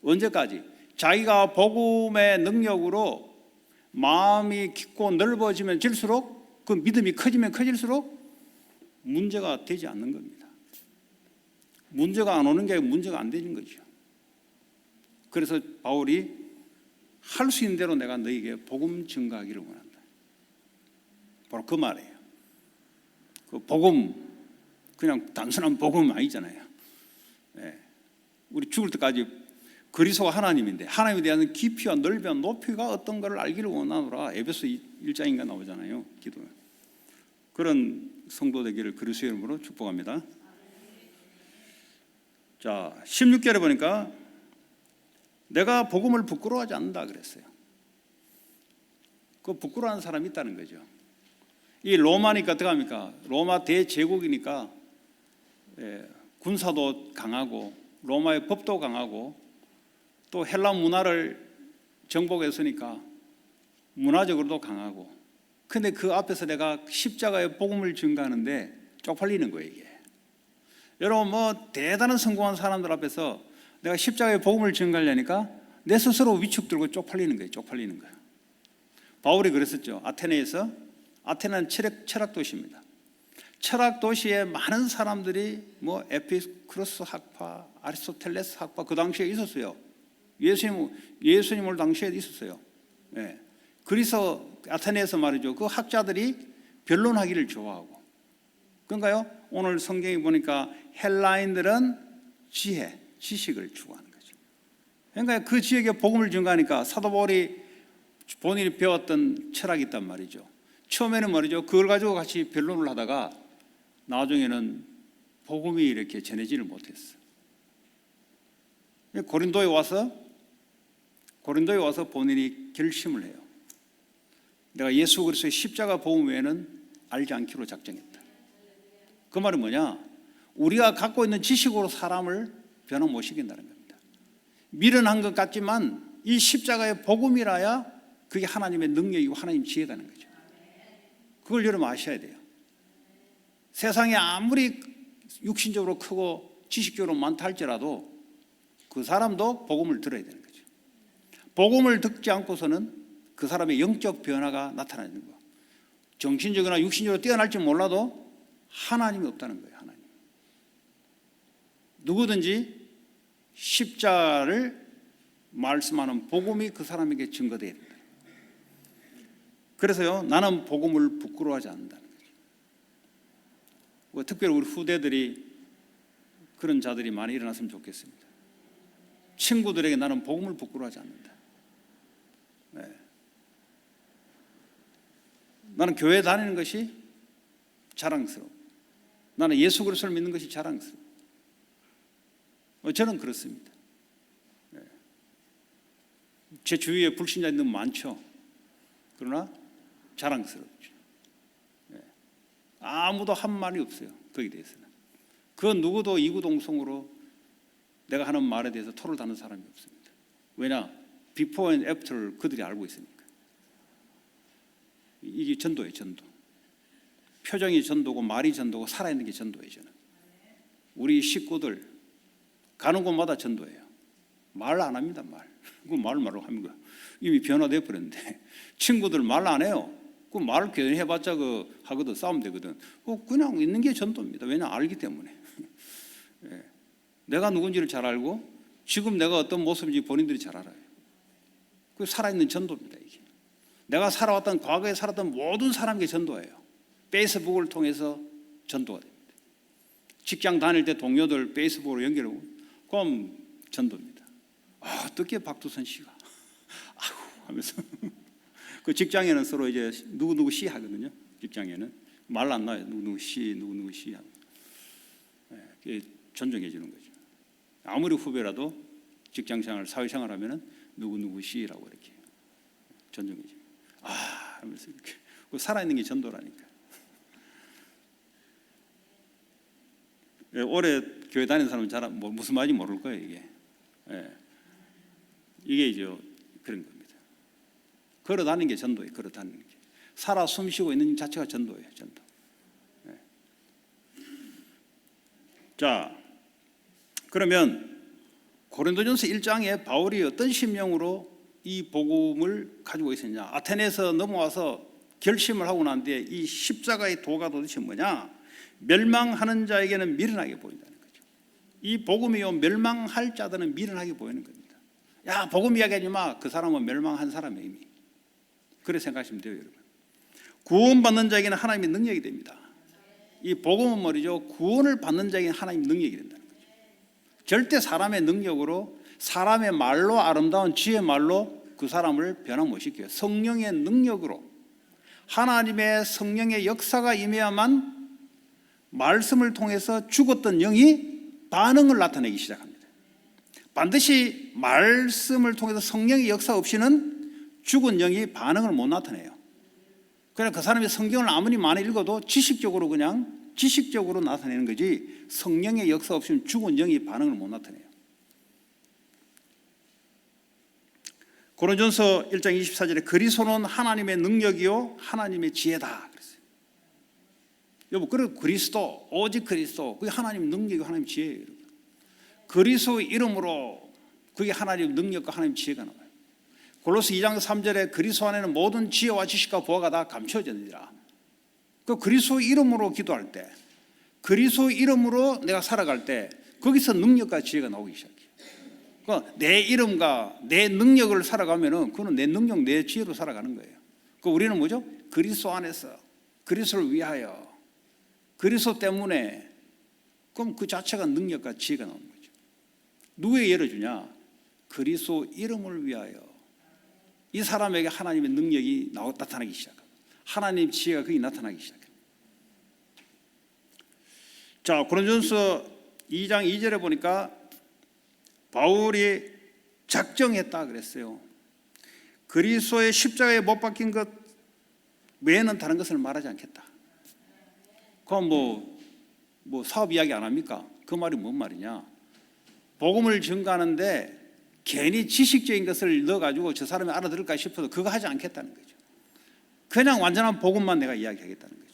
언제까지 자기가 복음의 능력으로 마음이 깊고 넓어지면 질수록 그 믿음이 커지면 커질수록 문제가 되지 않는 겁니다. 문제가 안 오는 게 아니라 문제가 안 되는 거죠. 그래서 바울이 할 수 있는 대로 내가 너에게 복음 증거하기를 원한다. 바로 그 말이에요. 그 복음 그냥 단순한 복음 아니잖아요. 예. 우리 죽을 때까지 그리스도가 하나님인데 하나님에 대한 깊이와 넓이와 높이가 어떤 것을 알기를 원하노라. 에베소 1장인가 나오잖아요. 기도. 그런 성도 되기를 그리스도의 이름으로 축복합니다. 자, 16절에 보니까 내가 복음을 부끄러워하지 않는다 그랬어요. 그 부끄러워하는 사람이 있다는 거죠. 이 로마니까 어떡합니까? 로마 대제국이니까 군사도 강하고 로마의 법도 강하고 또 헬라 문화를 정복했으니까 문화적으로도 강하고, 근데 그 앞에서 내가 십자가의 복음을 증거하는데 쪽팔리는 거예요 이게. 여러분 뭐 대단한 성공한 사람들 앞에서 내가 십자가의 복음을 증거하려니까 내 스스로 위축들고 쪽팔리는 거예요. 쪽팔리는 거예요. 바울이 그랬었죠. 아테네는 철학 도시입니다. 철학 도시에 많은 사람들이 뭐 에피쿠로스 학파, 아리스토텔레스 학파 그 당시에 있었어요. 예수님을 당시에 있었어요. 예. 그래서 아테네에서 말이죠. 그 학자들이 변론하기를 좋아하고. 그러니까요. 오늘 성경에 보니까 헬라인들은 지식을 추구하는 거죠. 그러니까 그 지역에 복음을 증거하니까 사도 바울이 본인이 배웠던 철학이 있단 말이죠. 처음에는 말이죠. 그걸 가지고 같이 변론을 하다가 나중에는 복음이 이렇게 전해지를 못했어. 고린도에 와서 본인이 결심을 해요. 내가 예수 그리스도의 십자가 복음 외에는 알지 않기로 작정했다. 그 말은 뭐냐? 우리가 갖고 있는 지식으로 사람을 변화 못 시킨다는 겁니다. 미련한 것 같지만 이 십자가의 복음이라야 그게 하나님의 능력이고 하나님 지혜라는 거죠. 그걸 여러분 아셔야 돼요. 세상에 아무리 육신적으로 크고 지식적으로 많다 할지라도 그 사람도 복음을 들어야 되는 거죠. 복음을 듣지 않고서는 그 사람의 영적 변화가 나타나는 거예요. 정신적이나 육신적으로 뛰어날지 몰라도 하나님이 없다는 거예요. 하나님. 누구든지 십자가를 말씀하는 복음이 그 사람에게 증거돼야 된다. 그래서요, 나는 복음을 부끄러워하지 않는다는 거죠. 특별히 우리 후대들이 그런 자들이 많이 일어났으면 좋겠습니다. 친구들에게 나는 복음을 부끄러워하지 않는다. 네. 나는 교회 다니는 것이 자랑스러워. 나는 예수 그리스도를 믿는 것이 자랑스러워. 저는 그렇습니다. 네. 제 주위에 불신자들은 많죠. 그러나 자랑스럽죠. 네. 아무도 한 말이 없어요. 거기에 대해서는. 그 누구도 이구동성으로 내가 하는 말에 대해서 토를 다는 사람이 없습니다. 왜냐? 비포 앤 애프터를 그들이 알고 있으니까. 이게 전도예요. 전도. 표정이 전도고 말이 전도고 살아있는 게 전도예요. 저는. 우리 식구들 가는 곳마다 전도예요. 말 안 합니다. 그 말로 하는 거야. 이미 변화되어 버렸는데 친구들 말 안 해요. 그 말을 해봤자 하거든. 싸우면 되거든. 그냥 있는 게 전도입니다. 왜냐? 알기 때문에. 예. 내가 누군지를 잘 알고 지금 내가 어떤 모습인지 본인들이 잘 알아요. 그 살아있는 전도입니다. 이게. 내가 살아왔던 과거에 살았던 모든 사람에게 전도예요. 페이스북을 통해서 전도가 됩니다. 직장 다닐 때 동료들 페이스북으로 연결하고 그럼 전도입니다. 어떻게 박두선 씨가 아이고 하면서 그 직장에는 서로 이제 누구누구 씨 하거든요. 직장에는 말 안 나요. 누구누구 씨 하면. 그게 존중해 주는 거죠. 아무리 후배라도 직장생활, 사회생활 하면은 누구누구 씨라고 이렇게 존중해 줘요. 하면서 이렇게 살아있는 게 전도라니까. 오래 교회 다니는 사람은 잘 무슨 말인지 모를 거예요 이게. 이게 이제 그런 겁니다. 걸어 다니는 게 전도예요. 걸어 다니는 게. 살아 숨쉬고 있는 자체가 전도예요. 전도. 자, 그러면 고린도전서 1장에 바울이 어떤 심령으로 이 복음을 가지고 있었냐. 아테네에서 넘어와서 결심을 하고 난 뒤에 이 십자가의 도가 도대체 뭐냐. 멸망하는 자에게는 미련하게 보인다는 거죠. 이 복음이요, 멸망할 자들은 미련하게 보이는 겁니다. 야, 복음 이야기하지 마. 그 사람은 멸망한 사람이에요, 이미. 그래 생각하시면 돼요, 여러분. 구원받는 자에게는 하나님의 능력이 됩니다. 이 복음은 말이죠, 구원을 받는 자에게는 하나님의 능력이 된다는 거죠. 절대 사람의 능력으로, 사람의 말로, 아름다운 지혜의 말로 그 사람을 변화 못 시켜요. 성령의 능력으로, 하나님의 성령의 역사가 임해야만 말씀을 통해서 죽었던 영이 반응을 나타내기 시작합니다. 반드시 말씀을 통해서 성령의 역사 없이는 죽은 영이 반응을 못 나타내요. 그러나 그 사람이 성경을 아무리 많이 읽어도 지식적으로 나타내는 거지, 성령의 역사 없이는 죽은 영이 반응을 못 나타내요. 고린도전서 1장 24절에 그리스도는 하나님의 능력이요 하나님의 지혜다 그랬어요. 여러분, 그래 그리스도, 오직 그리스도, 그게 하나님의 능력이고 하나님의 지혜예요. 그리스도의 이름으로 그게 하나님의 능력과 하나님의 지혜가 나와요. 골로새 2장 3절에 그리스도 안에는 모든 지혜와 지식과 보화가 다 감춰졌느니라. 그 그리스도 이름으로 기도할 때, 그리스도 이름으로 내가 살아갈 때 거기서 능력과 지혜가 나오기 시작해요. 내 이름과 내 능력을 살아가면은 그거는 내 능력, 내 지혜로 살아가는 거예요. 우리는 뭐죠? 그리스도 안에서, 그리스도를 위하여, 그리스도 때문에, 그럼 그 자체가 능력과 지혜가 나오는 거죠. 누구에게 예를 주냐? 그리스도 이름을 위하여. 이 사람에게 하나님의 능력이 나타나기 시작합니다. 하나님의 지혜가 거기 나타나기 시작합니다. 자, 고린도전서 2장 2절에 보니까 바울이 작정했다 그랬어요. 그리스도의 십자가에 못 박힌 것 외에는 다른 것을 말하지 않겠다. 그럼 뭐 사업 이야기 안 합니까? 그 말이 뭔 말이냐? 복음을 전가하는데 괜히 지식적인 것을 넣어가지고 저 사람이 알아들을까 싶어서 그거 하지 않겠다는 거죠. 그냥 완전한 복음만 내가 이야기하겠다는 거죠.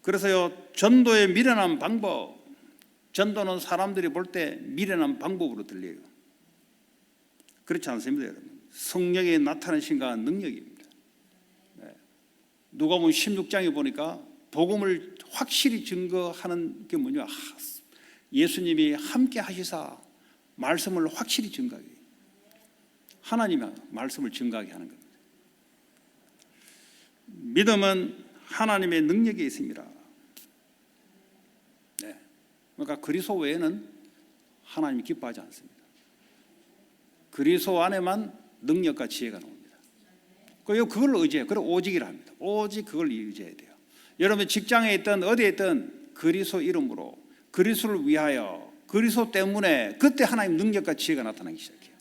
그래서요, 전도의 미련한 방법, 전도는 사람들이 볼 때 미련한 방법으로 들려요. 그렇지 않습니다, 여러분. 성령의 나타나신가 능력입니다. 누가복음 16장에 보니까 복음을 확실히 증거하는 게 뭐냐? 예수님이 함께 하시사 말씀을 확실히 증거하게, 하나님이 말씀을 증거하게 하는 겁니다. 믿음은 하나님의 능력에 있습니다. 그러니까 그리스도 외에는 하나님이 기뻐하지 않습니다. 그리스도 안에만 능력과 지혜가 나옵니다. 그걸 의지해요. 그걸 오직이라 합니다. 오직 그걸 의지해야 돼요. 여러분 직장에 있든 어디에 있든 그리스도 이름으로, 그리스도를 위하여, 그리스도 때문에, 그때 하나님 능력과 지혜가 나타나기 시작해요.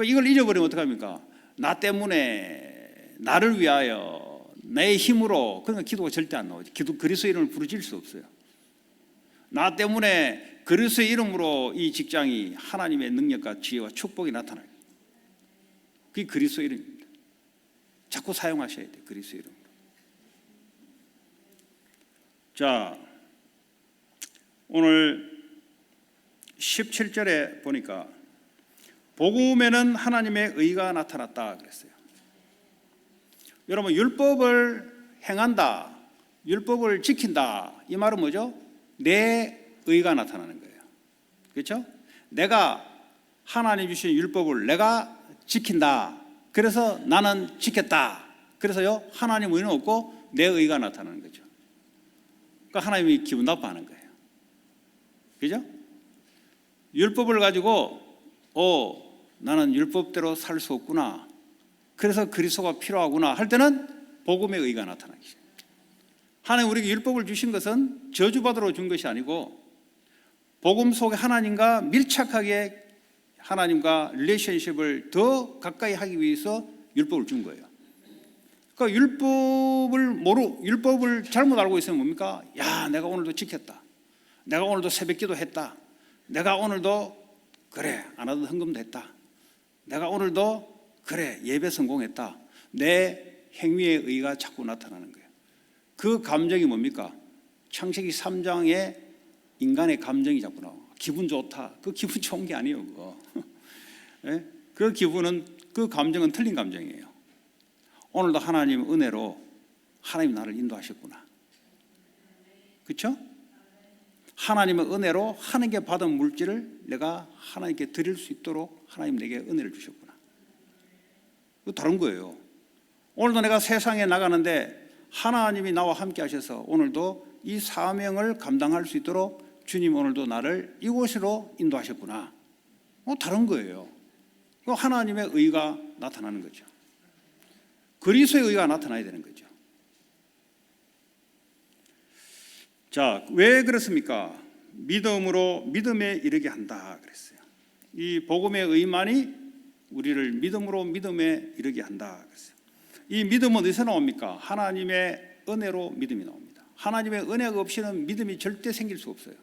이걸 잊어버리면 어떡합니까? 나 때문에, 나를 위하여, 내 힘으로, 그러니까 기도가 절대 안 나오죠. 그리스도 이름을 부르질 수 없어요. 나 때문에, 그리스도의 이름으로 이 직장이 하나님의 능력과 지혜와 축복이 나타나요. 그게 그리스도 이름입니다. 자꾸 사용하셔야 돼요. 그리스도 이름으로. 자, 오늘 17절에 보니까 복음에는 하나님의 의가 나타났다 그랬어요. 여러분, 율법을 행한다, 율법을 지킨다, 이 말은 뭐죠? 내 의가 나타나는 거예요. 그렇죠? 내가 하나님 주신 율법을 내가 지킨다. 그래서 나는 지켰다. 그래서요, 하나님 의는 없고 내 의가 나타나는 거죠. 그러니까 하나님이 기분 나빠하는 거예요. 그죠? 율법을 가지고 나는 율법대로 살 수 없구나, 그래서 그리스도가 필요하구나 할 때는 복음의 의가 나타나기 시작합니다. 하나님 우리에게 율법을 주신 것은 저주받으러 준 것이 아니고 복음 속에 하나님과 밀착하게, 하나님과 릴레이션십을 더 가까이 하기 위해서 율법을 준 거예요. 그러니까 율법을 잘못 알고 있으면 뭡니까? 야, 내가 오늘도 지켰다, 내가 오늘도 새벽기도 했다, 내가 오늘도 그래 안 하던 헌금도 했다, 내가 오늘도 그래 예배 성공했다. 내 행위의 의가 자꾸 나타나는 거예요. 그 감정이 뭡니까? 창세기 3장에 인간의 감정이 자꾸 나와. 기분 좋다. 그 기분 좋은 게 아니에요, 그거. 예? 그 기분은, 그 감정은 틀린 감정이에요. 오늘도 하나님 은혜로 하나님 나를 인도하셨구나. 그렇죠? 하나님의 은혜로 하나님께 받은 물질을 내가 하나님께 드릴 수 있도록 하나님 내게 은혜를 주셨구나. 그 다른 거예요. 오늘도 내가 세상에 나가는데 하나님이 나와 함께 하셔서 오늘도 이 사명을 감당할 수 있도록 주님 오늘도 나를 이곳으로 인도하셨구나. 다른 거예요. 하나님의 의가 나타나는 거죠. 그리스도의 의가 나타나야 되는 거죠. 자, 왜 그렇습니까? 믿음으로 믿음에 이르게 한다 그랬어요. 이 복음의 의만이 우리를 믿음으로 믿음에 이르게 한다 그랬어요. 이 믿음은 어디서 나옵니까? 하나님의 은혜로 믿음이 나옵니다. 하나님의 은혜가 없이는 믿음이 절대 생길 수 없어요.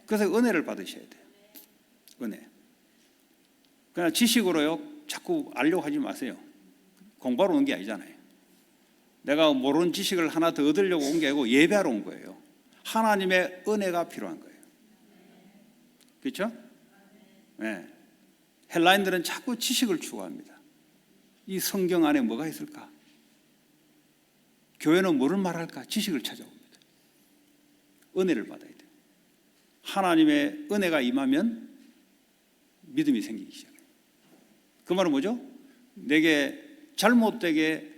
그래서 은혜를 받으셔야 돼요. 은혜. 그냥 지식으로요 자꾸 알려고 하지 마세요. 공부하러 온 게 아니잖아요. 내가 모르는 지식을 하나 더 얻으려고 온 게 아니고 예배하러 온 거예요. 하나님의 은혜가 필요한 거예요. 그렇죠? 네. 헬라인들은 자꾸 지식을 추구합니다. 이 성경 안에 뭐가 있을까? 교회는 뭐를 말할까? 지식을 찾아옵니다. 은혜를 받아야 돼요. 하나님의 은혜가 임하면 믿음이 생기기 시작해요. 그 말은 뭐죠? 내게 잘못되게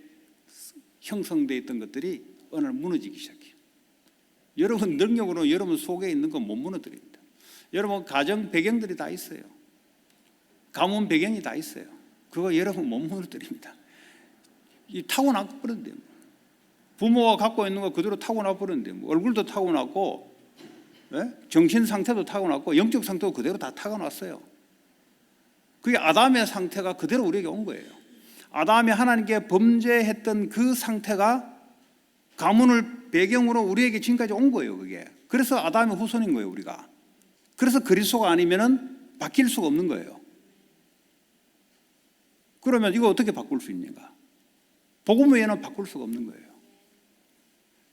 형성되어 있던 것들이 어느 날 무너지기 시작해요. 여러분 능력으로 여러분 속에 있는 건 못 무너뜨립니다. 여러분 가정 배경들이 다 있어요. 가문 배경이 다 있어요. 그거 여러분 못 무너뜨립니다. 이 타고나 버렸는데 부모가 갖고 있는 거 그대로 타고나 버렸는데 얼굴도 타고났고 정신 상태도 타고났고 영적 상태도 그대로 다 타고났어요. 그게 아담의 상태가 그대로 우리에게 온 거예요. 아담이 하나님께 범죄했던 그 상태가 가문을 배경으로 우리에게 지금까지 온 거예요. 그게. 그래서 아담의 후손인 거예요, 우리가. 그래서 그리스도가 아니면은 바뀔 수가 없는 거예요. 그러면 이거 어떻게 바꿀 수 있는가? 복음 외에는 바꿀 수가 없는 거예요.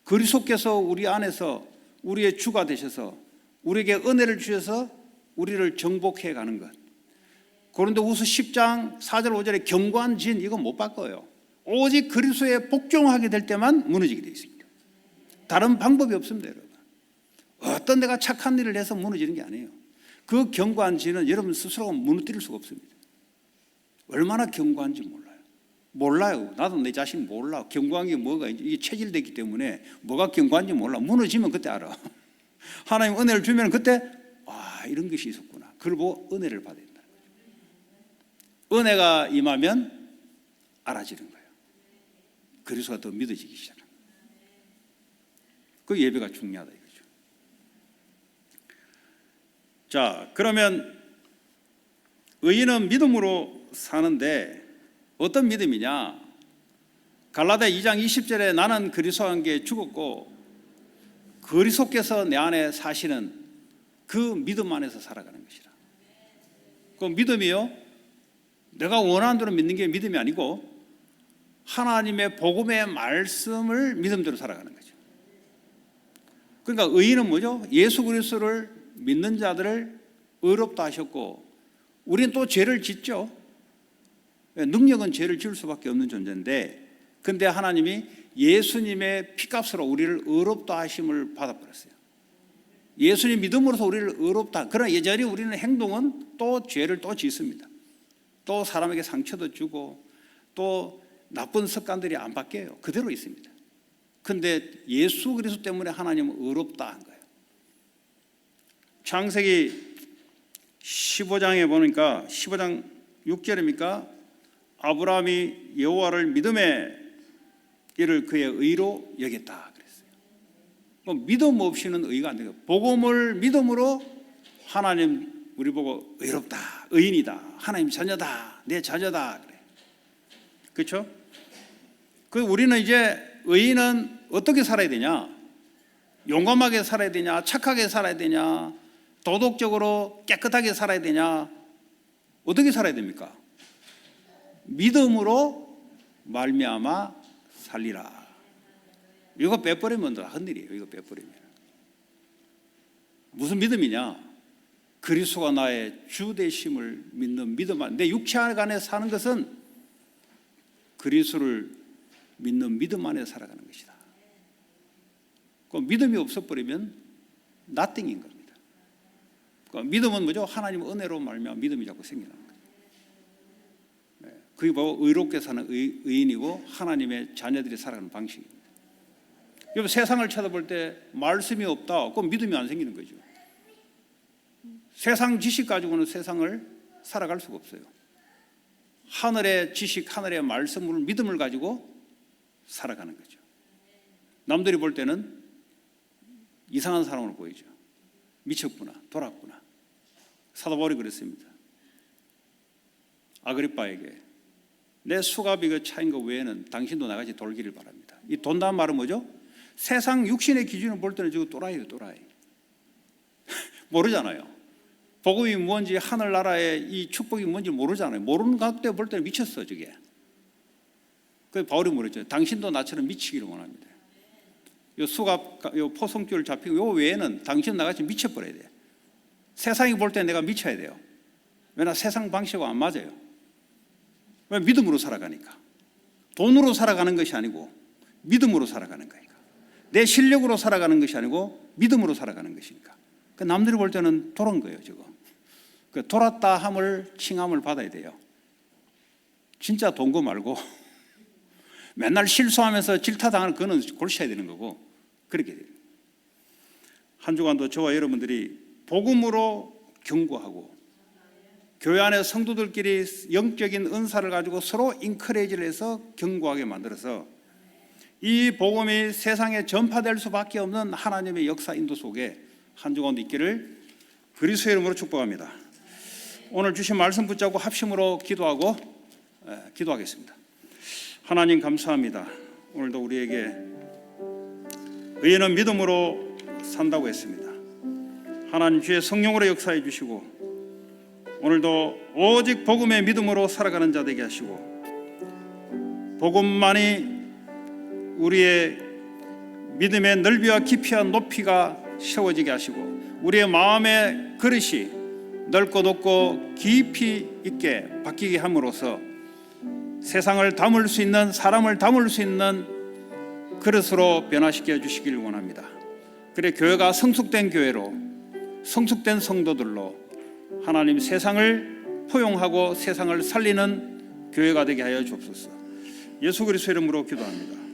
그리스도께서 우리 안에서 우리의 주가 되셔서 우리에게 은혜를 주셔서 우리를 정복해 가는 것. 고린도후서 10장 4절 5절에 경고한 진 이거 못 바꿔요. 오직 그리스도에 복종하게 될 때만 무너지게 되어 있습니다. 다른 방법이 없습니다, 여러분. 어떤 내가 착한 일을 해서 무너지는 게 아니에요. 그 경고한 진은 여러분 스스로가 무너뜨릴 수가 없습니다. 얼마나 경고한지 몰라요. 나도 내 자신 몰라. 경고한 게 뭐가 이게 체질됐기 때문에 뭐가 경고한지 몰라. 무너지면 그때 알아. 하나님 은혜를 주면 그때 이런 것이 있었구나. 그걸 보고 은혜를 받아야 된다. 은혜가 임하면 알아지는 거예요. 그리스도가 더 믿어지기 시작합니다. 그 예배가 중요하다 이거죠. 자, 그러면 의인은 믿음으로 사는데 어떤 믿음이냐? 갈라디아 2장 20절에 나는 그리스도와 함께 죽었고 그리스도께서 내 안에 사시는 그 믿음 안에서 살아가는 것이라. 그 믿음이요, 내가 원하는 대로 믿는 게 믿음이 아니고 하나님의 복음의 말씀을 믿음대로 살아가는 거죠. 그러니까 의인은 뭐죠? 예수 그리스도를 믿는 자들을 의롭다 하셨고 우리는 또 죄를 짓죠. 능력은 죄를 지을 수밖에 없는 존재인데 근데 하나님이 예수님의 피값으로 우리를 의롭다 하심을 받아버렸어요. 예수님 믿음으로서 우리를 의롭다. 그러나 여전히 우리는 행동은 또 죄를 또 짓습니다. 또 사람에게 상처도 주고 또 나쁜 습관들이 안 바뀌어요. 그대로 있습니다. 그런데 예수 그리스도 때문에 하나님은 의롭다 한 거예요. 창세기 15장에 보니까 15장 6절입니까? 아브라함이 여호와를 믿음에 이를 그의 의로 여겼다 그랬어요. 믿음 없이는 의가 안 돼요. 복음을 믿음으로 하나님 우리 보고 의롭다, 의인이다, 하나님 자녀다, 내 자녀다 그래. 그렇죠? 그 우리는 이제 의인은 어떻게 살아야 되냐? 용감하게 살아야 되냐? 착하게 살아야 되냐? 도덕적으로 깨끗하게 살아야 되냐? 어떻게 살아야 됩니까? 믿음으로 말미암아 살리라. 이거 빼버리면 다 헛일이에요. 이거 빼버리면 무슨 믿음이냐? 그리스도가 나의 주 되심을 믿는 믿음 안에, 내 육체 안에 사는 것은 그리스도를 믿는 믿음 안에 살아가는 것이다. 그 믿음이 없어버리면 nothing인 겁니다. 그 믿음은 뭐죠? 하나님 은혜로 말미암아 믿음이 자꾸 생기는 거예요. 그게 바로 의롭게 사는 의인이고 하나님의 자녀들이 살아가는 방식입니다. 여러분, 세상을 쳐다볼 때 말씀이 없다, 그럼 믿음이 안 생기는 거죠. 세상 지식 가지고는 세상을 살아갈 수가 없어요. 하늘의 지식, 하늘의 말씀을, 믿음을 가지고 살아가는 거죠. 남들이 볼 때는 이상한 사람으로 보이죠. 미쳤구나, 돌았구나. 사도 바울이 그랬습니다. 아그리빠에게 내 수갑이 그 차인 것 외에는 당신도 나같이 돌기를 바랍니다. 이 돈다는 말은 뭐죠? 세상 육신의 기준을 볼 때는 저거 또라이예요, 또라이. 모르잖아요. 복음이 뭔지, 하늘나라의 이 축복이 뭔지 모르잖아요. 모르는 각도에 볼 때는 미쳤어, 저게. 그래서 바울이 뭐랬죠? 당신도 나처럼 미치기를 원합니다. 요 수갑, 요 포성줄 잡히고 요 외에는 당신 나같이 미쳐버려야 돼요. 세상이 볼 때 내가 미쳐야 돼요. 왜냐, 세상 방식하고 안 맞아요. 왜? 믿음으로 살아가니까. 돈으로 살아가는 것이 아니고 믿음으로 살아가는 거니까. 내 실력으로 살아가는 것이 아니고 믿음으로 살아가는 것이니까. 남들이 볼 때는 돌은 거예요, 저거. 돌았다 함을, 칭함을 받아야 돼요. 진짜 돈거 말고 맨날 실수하면서 질타당하는 그거는 골쳐야 되는 거고, 그렇게 돼요. 한 주간도 저와 여러분들이 복음으로 경고하고 교회 안에 성도들끼리 영적인 은사를 가지고 서로 인커레이지를 해서 경고하게 만들어서 이 복음이 세상에 전파될 수밖에 없는 하나님의 역사 인도 속에 한 주간도 있기를 그리스도의 이름으로 축복합니다. 오늘 주신 말씀 붙잡고 합심으로 기도하겠습니다. 하나님 감사합니다. 오늘도 우리에게 의인은 믿음으로 산다고 했습니다. 하나님 주의 성령으로 역사해 주시고 오늘도 오직 복음의 믿음으로 살아가는 자 되게 하시고 복음만이 우리의 믿음의 넓이와 깊이와 높이가 세워지게 하시고 우리의 마음의 그릇이 넓고 높고 깊이 있게 바뀌게 함으로써 세상을 담을 수 있는, 사람을 담을 수 있는 그릇으로 변화시켜 주시길 원합니다. 그래 교회가 성숙된 교회로, 성숙된 성도들로 하나님 세상을 포용하고 세상을 살리는 교회가 되게 하여 주옵소서. 예수 그리스도 이름으로 기도합니다.